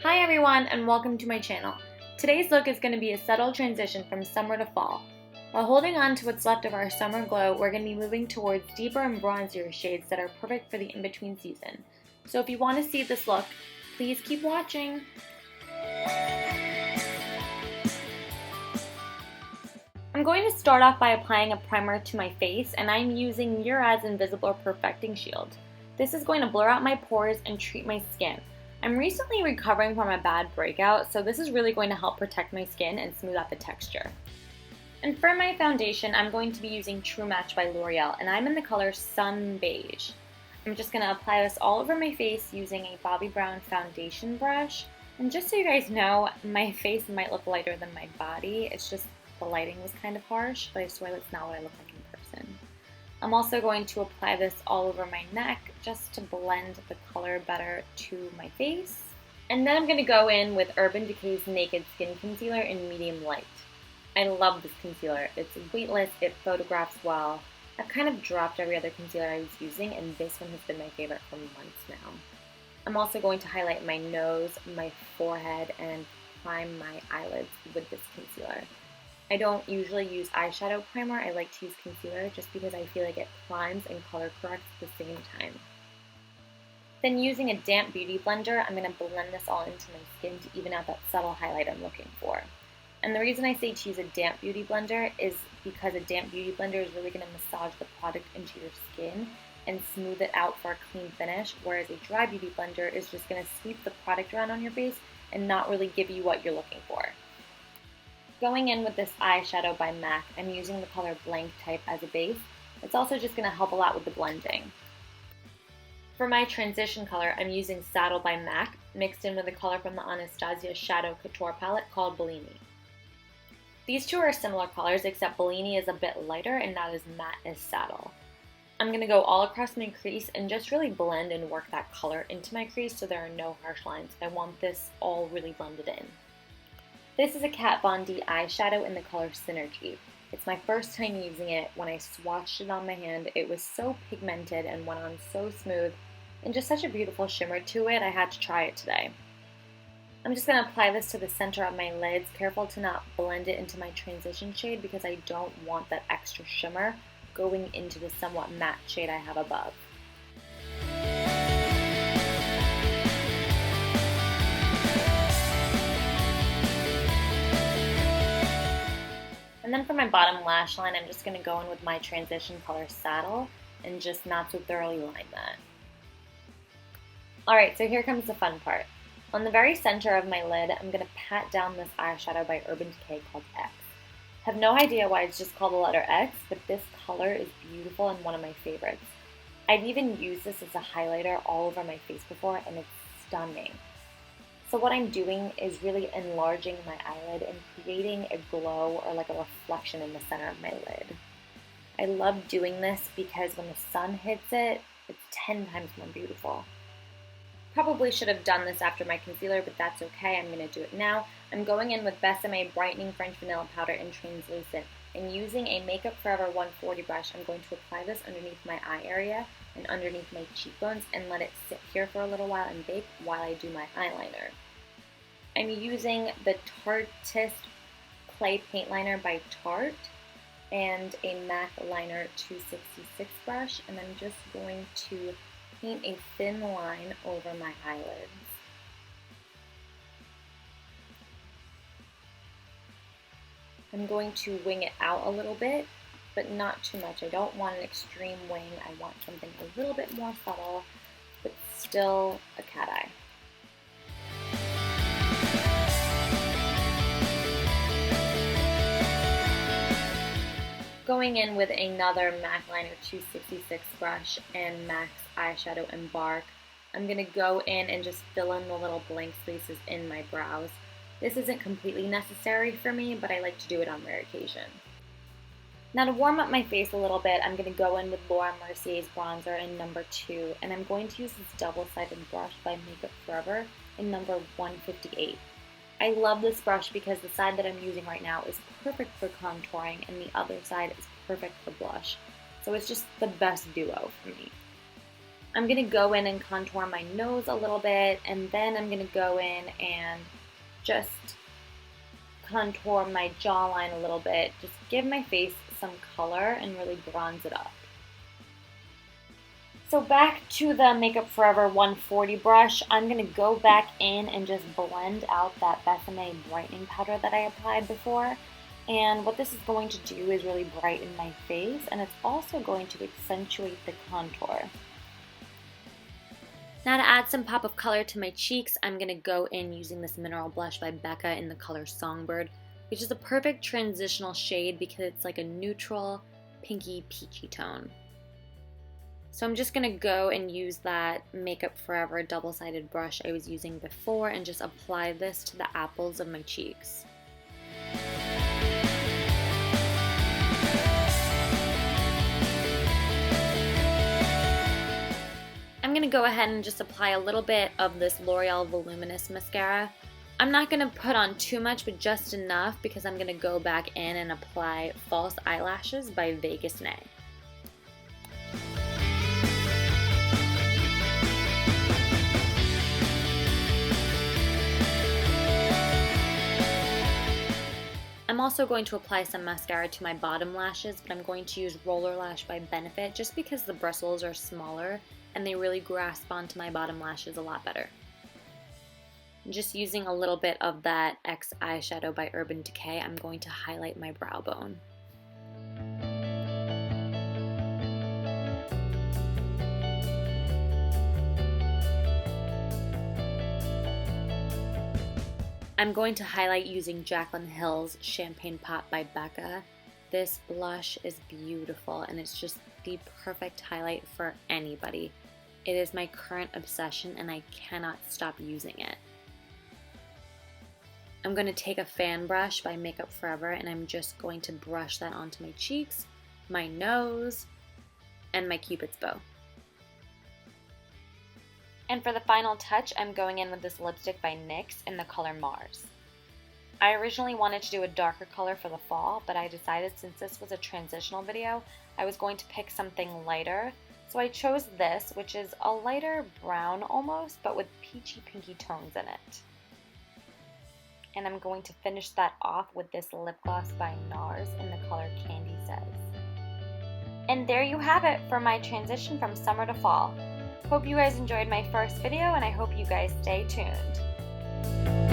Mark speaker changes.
Speaker 1: Hi everyone and welcome to my channel. Today's look is going to be a subtle transition from summer to fall. While holding on to what's left of our summer glow, we're going to be moving towards deeper and bronzier shades that are perfect for the in-between season. So if you want to see this look, please keep watching. I'm going to start off by applying a primer to my face, and I'm using Murad's Invisiblur Perfecting Shield. This is going to blur out my pores and treat my skin. I'm recently recovering from a bad breakout, so this is really going to help protect my skin and smooth out the texture. And for my foundation, I'm going to be using True Match by L'Oreal, and I'm in the color Sunbeige. I'm just going to apply this all over my face using a Bobbi Brown foundation brush. And just so you guys know, my face might look lighter than my body. It's just the lighting was kind of harsh, but I swear that's not what I look like in person. I'm also going to apply this all over my neck just to blend the color better to my face. And then I'm going to go in with Urban Decay's Naked Skin Concealer in medium light. I love this concealer. It's weightless, it photographs well. I've kind of dropped every other concealer I was using, and this one has been my favorite for months now. I'm also going to highlight my nose, my forehead, and prime my eyelids with this concealer. I don't usually use eyeshadow primer. I like to use concealer just because I feel like it primes and color corrects at the same time. Then using a damp beauty blender, I'm going to blend this all into my skin to even out that subtle highlight I'm looking for. And the reason I say to use a damp beauty blender is because a damp beauty blender is really going to massage the product into your skin and smooth it out for a clean finish, whereas a dry beauty blender is just going to sweep the product around on your face and not really give you what you're looking for. Going in with this eyeshadow by MAC, I'm using the color Blank Type as a base. It's also just going to help a lot with the blending. For my transition color, I'm using Saddle by MAC, mixed in with a color from the Anastasia Shadow Couture palette called Bellini. These two are similar colors, except Bellini is a bit lighter and not as matte as Saddle. I'm going to go all across my crease and just really blend and work that color into my crease so there are no harsh lines. I want this all really blended in. This is a Kat Von D eyeshadow in the color Synergy. It's my first time using it. When I swatched it on my hand, it was so pigmented and went on so smooth, and just such a beautiful shimmer to it, I had to try it today. I'm just going to apply this to the center of my lids, careful to not blend it into my transition shade because I don't want that extra shimmer going into the somewhat matte shade I have above. And then for my bottom lash line, I'm just going to go in with my transition color Saddle and just not so thoroughly line that. Alright, so here comes the fun part. On the very center of my lid, I'm going to pat down this eyeshadow by Urban Decay called X. I have no idea why it's just called the letter X, but this color is beautiful and one of my favorites. I've even used this as a highlighter all over my face before, and it's stunning. So what I'm doing is really enlarging my eyelid and creating a glow or like a reflection in the center of my lid. I love doing this because when the sun hits it, it's 10 times more beautiful. Probably should have done this after my concealer, but that's okay. I'm going to do it now. I'm going in with Bésame Brightening French Vanilla Powder in Translucent. And using a Makeup Forever 140 brush, I'm going to apply this underneath my eye area and underneath my cheekbones and let it sit here for a little while and bake while I do my eyeliner. I'm using the Tarteist Clay Paint Liner by Tarte and a MAC Liner 266 brush, and I'm just going to paint a thin line over my eyelids. I'm going to wing it out a little bit, but not too much. I don't want an extreme wing. I want something a little bit more subtle, but still a cat eye. Going in with another MAC Liner 266 brush and MAC's eyeshadow Embark, I'm going to go in and just fill in the little blank spaces in my brows. This isn't completely necessary for me, but I like to do it on rare occasion. Now to warm up my face a little bit, I'm going to go in with Laura Mercier's bronzer in number 2, and I'm going to use this double-sided brush by Makeup Forever in number 158. I love this brush because the side that I'm using right now is perfect for contouring and the other side is perfect for blush. So it's just the best duo for me. I'm going to go in and contour my nose a little bit, and then I'm going to go in and just contour my jawline a little bit. Just give my face some color and really bronze it up. So back to the Makeup Forever 140 brush, I'm going to go back in and just blend out that Bésame brightening powder that I applied before. And what this is going to do is really brighten my face, and it's also going to accentuate the contour. Now to add some pop of color to my cheeks, I'm going to go in using this mineral blush by Becca in the color Songbird, which is a perfect transitional shade because it's like a neutral, pinky, peachy tone. So I'm just going to go and use that Makeup Forever double-sided brush I was using before and just apply this to the apples of my cheeks. I'm going to go ahead and just apply a little bit of this L'Oreal Voluminous mascara. I'm not going to put on too much, but just enough because I'm going to go back in and apply False Eyelashes by Bésame. I'm also going to apply some mascara to my bottom lashes, but I'm going to use Roller Lash by Benefit just because the bristles are smaller and they really grasp onto my bottom lashes a lot better. I'm just using a little bit of that X eyeshadow by Urban Decay, I'm going to highlight my brow bone. I'm going to highlight using Jaclyn Hill's Champagne Pop by Becca. This blush is beautiful and it's just the perfect highlight for anybody. It is my current obsession and I cannot stop using it. I'm going to take a fan brush by Makeup Forever and I'm just going to brush that onto my cheeks, my nose, and my Cupid's bow. And for the final touch, I'm going in with this lipstick by NYX in the color Mars. I originally wanted to do a darker color for the fall, but I decided since this was a transitional video, I was going to pick something lighter. So I chose this, which is a lighter brown almost, but with peachy pinky tones in it. And I'm going to finish that off with this lip gloss by NARS in the color Candy Says. And there you have it for my transition from summer to fall. Hope you guys enjoyed my first video and I hope you guys stay tuned.